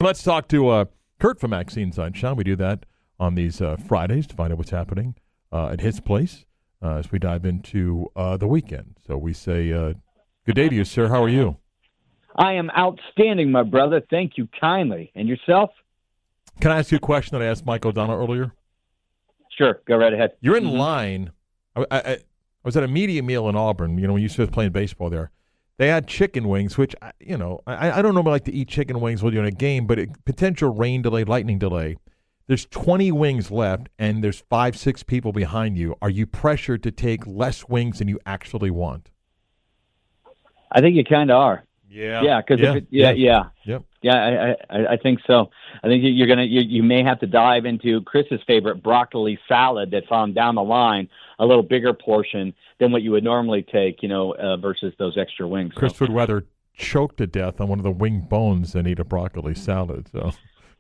Let's talk to Kirt from Maxine Sunshine. We do that on these Fridays to find out what's happening at his place as we dive into the weekend. So we say good day to you, sir. How are you? I am outstanding, my brother. Thank you kindly. And yourself? Can I ask you a question that I asked Mike O'Donnell earlier? Sure. Go right ahead. You're in line. I was at a media meal in Auburn, when you started playing baseball there. They had chicken wings, which, I don't normally like to eat chicken wings while you're in a game, but potential rain delay, lightning delay. There's 20 wings left, and there's 5-6 people behind you. Are you pressured to take less wings than you actually want? I think you kind of are. Yeah. Yeah. Because Yep. Yeah, I think so. I think you may have to dive into Chris's favorite broccoli salad that's on down the line, a little bigger portion than what you would normally take, versus those extra wings. Chris would rather choke to death on one of the wing bones than eat a broccoli salad. So,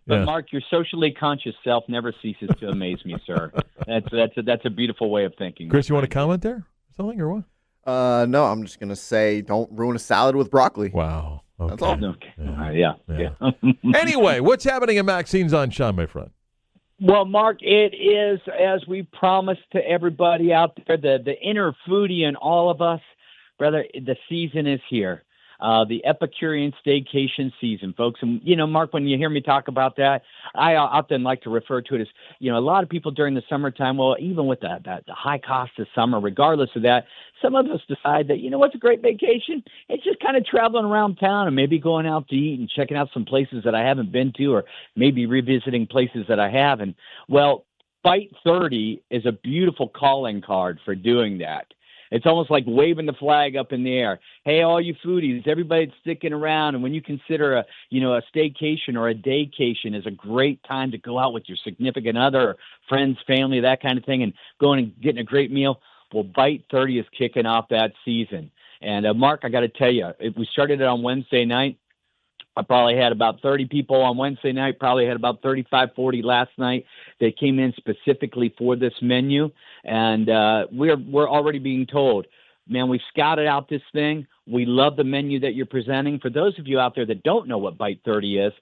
But Mark, your socially conscious self never ceases to amaze me, sir. That's a beautiful way of thinking. Chris, you want to comment there, something or what? No, I'm just gonna say don't ruin a salad with broccoli. Wow. Okay. That's all. Okay. Yeah. Anyway, what's happening at Maxine Sunshine, my friend? Well, Mark, it is, as we promised to everybody out there, the inner foodie in all of us, brother, the season is here. The Epicurean staycation season, folks. And, Mark, when you hear me talk about that, I often like to refer to it as, a lot of people during the summertime, well, even with the high cost of summer, regardless of that, some of us decide that, what's a great vacation? It's just kind of traveling around town and maybe going out to eat and checking out some places that I haven't been to, or maybe revisiting places that I have. And, well, Bite 30 is a beautiful calling card for doing that. It's almost like waving the flag up in the air. Hey, all you foodies, everybody's sticking around. And when you consider a staycation or a daycation is a great time to go out with your significant other, or friends, family, that kind of thing, and going and getting a great meal, well, Bite 30 is kicking off that season. And, Mark, I got to tell you, if we started it on Wednesday night, I probably had about 30 people on Wednesday night, probably had about 35, 40 last night. They came in specifically for this menu, and we're already being told, man, we scouted out this thing. We love the menu that you're presenting. For those of you out there that don't know what Bite 30 is,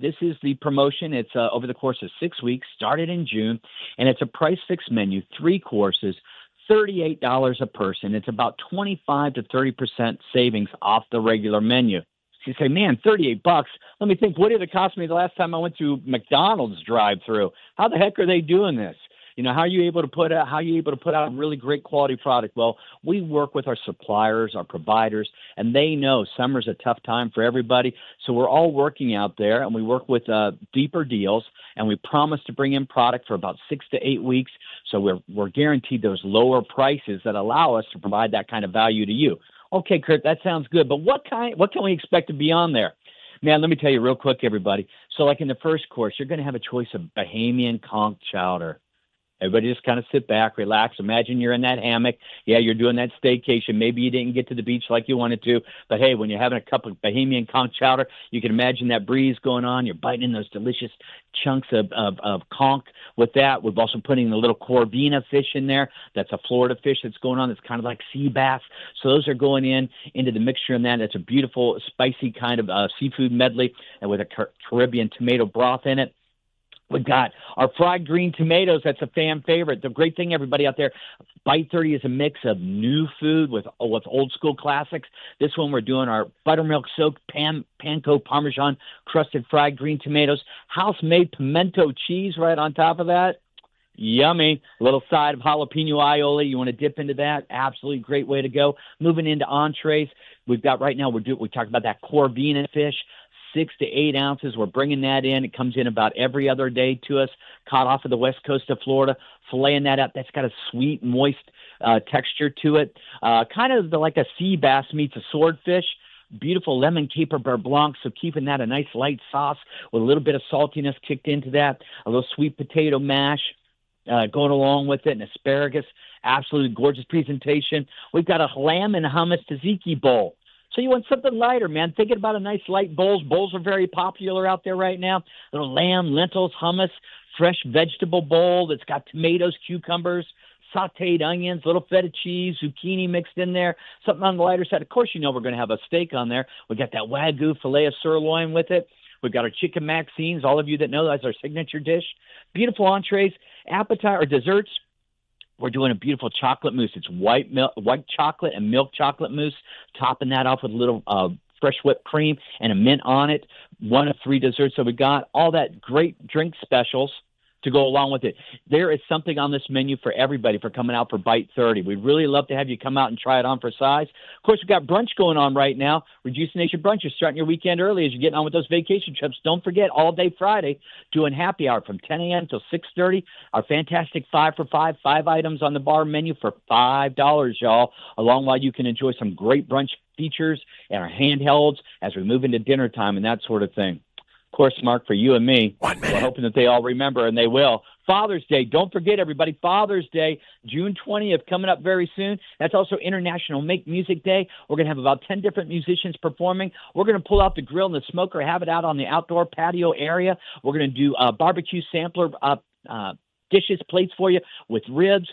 this is the promotion. It's over the course of 6 weeks, started in June, and it's a price-fixed menu, 3 courses, $38 a person. It's about 25 to 30% savings off the regular menu. You say, man, $38. Let me think. What did it cost me the last time I went to McDonald's drive-through? How the heck are they doing this? How are you able to put out a really great quality product? Well, we work with our suppliers, our providers, and they know summer's a tough time for everybody. So we're all working out there, and we work with deeper deals, and we promise to bring in product for about 6 to 8 weeks. So we're guaranteed those lower prices that allow us to provide that kind of value to you. Okay, Kirt, that sounds good, but what can we expect to be on there? Man, let me tell you real quick, everybody. So like in the first course, you're going to have a choice of Bahamian conch chowder. Everybody just kind of sit back, relax. Imagine you're in that hammock. Yeah, you're doing that staycation. Maybe you didn't get to the beach like you wanted to. But, hey, when you're having a cup of Bahamian conch chowder, you can imagine that breeze going on. You're biting in those delicious chunks of conch. With that, we're also putting the little corvina fish in there. That's a Florida fish that's going on. It's kind of like sea bass. So those are going into the mixture in that. It's a beautiful, spicy kind of seafood medley and with a Caribbean tomato broth in it. We've got our fried green tomatoes. That's a fan favorite. The great thing, everybody out there, Bite 30 is a mix of new food with old school classics. This one we're doing our buttermilk soaked panko parmesan crusted fried green tomatoes, house-made pimento cheese right on top of that. Yummy. A little side of jalapeno aioli. You want to dip into that? Absolutely great way to go. Moving into entrees, we've got right now, we talked about that corvina fish. 6 to 8 ounces. We're bringing that in. It comes in about every other day to us, caught off of the west coast of Florida, filleting that up. That's got a sweet, moist texture to it. Kind of like a sea bass meets a swordfish. Beautiful lemon caper beurre blanc, so keeping that a nice light sauce with a little bit of saltiness kicked into that. A little sweet potato mash going along with it, and asparagus. Absolutely gorgeous presentation. We've got a lamb and hummus tzatziki bowl. So you want something lighter, man. Thinking about a nice light bowls. Bowls are very popular out there right now. Little lamb, lentils, hummus, fresh vegetable bowl that's got tomatoes, cucumbers, sauteed onions, little feta cheese, zucchini mixed in there, something on the lighter side. Of course, we're going to have a steak on there. We got that Wagyu filet of sirloin with it. We've got our chicken Maxines. All of you that know that's our signature dish. Beautiful entrees, appetite or desserts. We're doing a beautiful chocolate mousse. It's white chocolate and milk chocolate mousse, topping that off with a little fresh whipped cream and a mint on it. One of 3 desserts that we got. All that great drink specials to go along with it. There is something on this menu for everybody for coming out for Bite 30. We'd really love to have you come out and try it on for size. Of course, we've got brunch going on right now. Rejuvenation Brunch is starting your weekend early as you're getting on with those vacation trips. Don't forget, all day Friday, doing happy hour from 10 a.m. till 6:30. Our fantastic 5 for 5 items on the bar menu for $5, y'all, along while you can enjoy some great brunch features and our handhelds as we move into dinner time and that sort of thing. Of course, Mark, for you and me, we're hoping that they all remember, and they will. Father's Day. Don't forget, everybody, Father's Day, June 20th, coming up very soon. That's also International Make Music Day. We're going to have about 10 different musicians performing. We're going to pull out the grill and the smoker, have it out on the outdoor patio area. We're going to do barbecue sampler dishes, plates for you with ribs,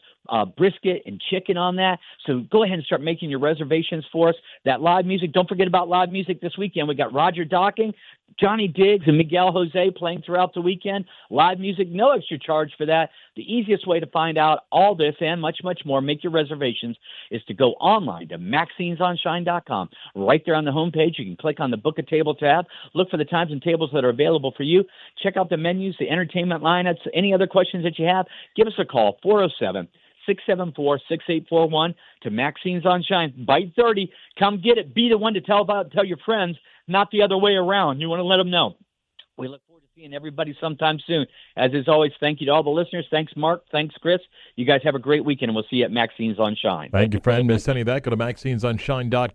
brisket, and chicken on that. So go ahead and start making your reservations for us. That live music, don't forget about live music this weekend. We got Roger Docking, Johnny Diggs, and Miguel Jose playing throughout the weekend. Live music, no extra charge for that. The easiest way to find out all this and much, much more, make your reservations, is to go online to Maxine'sOnShine.com. Right there on the homepage, you can click on the Book a Table tab, look for the times and tables that are available for you, check out the menus, the entertainment lineups. Any other questions that you have, give us a call, 407-674-6841 to Maxine's on Shine. Bite 30. Come get it. Be the one to tell your friends, not the other way around. You want to let them know. We look forward to seeing everybody sometime soon. As is always, thank you to all the listeners. Thanks, Mark. Thanks, Chris. You guys have a great weekend, and we'll see you at Maxine's on Shine. Thank you, friend. Miss any of that, go to Maxine'sOnShine.com.